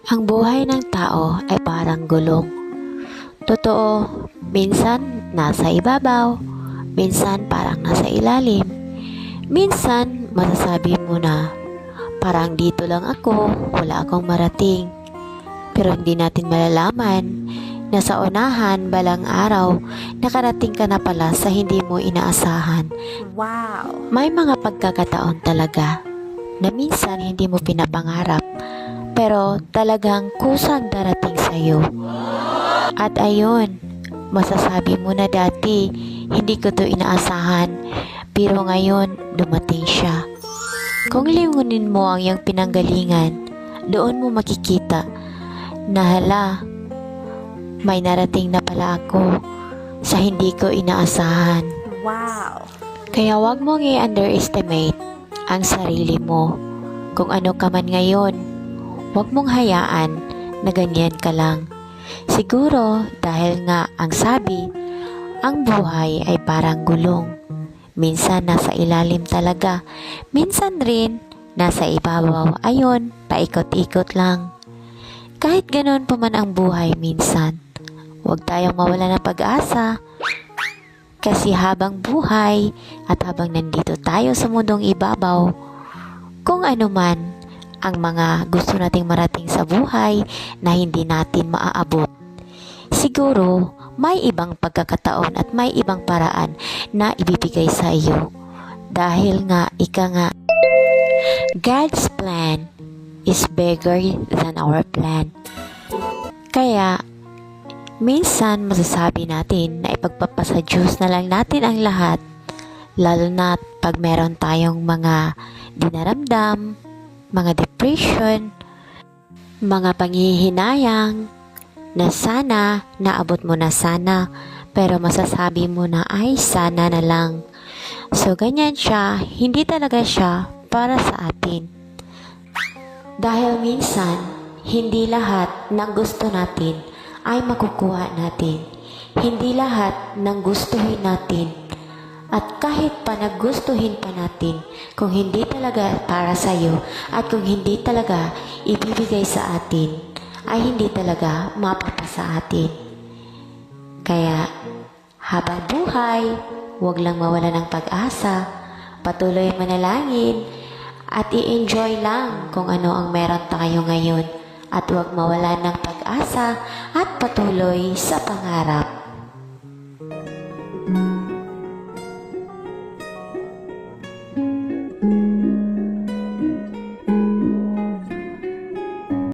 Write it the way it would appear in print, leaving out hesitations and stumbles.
Ang buhay ng tao ay parang gulong. Totoo, minsan nasa ibabaw, minsan parang nasa ilalim. Minsan masasabi mo na, parang dito lang ako, wala akong marating. Pero hindi natin malalaman na sa unahan balang araw, nakarating ka na pala sa hindi mo inaasahan. Wow! May mga pagkakataon talaga na minsan hindi mo pinapangarap, pero talagang kusang darating sa'yo. At ayun, masasabi mo na dati, hindi ko to inaasahan, pero ngayon, dumating siya. Kung lingunin mo ang iyong pinanggalingan, doon mo makikita na hala, may narating na pala ako sa hindi ko inaasahan. Wow! Kaya wag mong i-underestimate ang sarili mo. Kung ano ka man ngayon, wag mong hayaan na ganyan ka lang. Siguro dahil nga ang sabi, ang buhay ay parang gulong. Minsan nasa ilalim talaga, minsan rin nasa ibabaw. Ayun, paikot-ikot lang. Kahit ganoon pa man ang buhay minsan, huwag tayong mawala ng pag-asa. Kasi habang buhay at habang nandito tayo sa mundong ibabaw, kung ano man ang mga gusto nating marating sa buhay na hindi natin maaabot, siguro may ibang pagkakataon at may ibang paraan na ibibigay sa iyo. Dahil nga, ika nga, God's plan is bigger than our plan. Kaya, minsan masasabi natin na ipagpapasa Diyos na lang natin ang lahat, lalo na pag meron tayong mga dinaramdam, mga depression, mga panghihinayang, na sana naabot mo na sana, pero masasabi mo na ay sana na lang. So ganyan siya, hindi talaga siya para sa atin. Dahil minsan, hindi lahat ng gusto natin ay makukuha natin. Hindi lahat ng gustuhin natin. At kahit pa nagustuhin pa natin, kung hindi talaga para sa iyo at kung hindi talaga ibibigay sa atin, ay hindi talaga mapapasa atin. Kaya, habang buhay, huwag lang mawala ng pag-asa, patuloy manalangin, at i-enjoy lang kung ano ang meron tayo ngayon, at huwag mawala ng pag-asa at patuloy sa pangarap.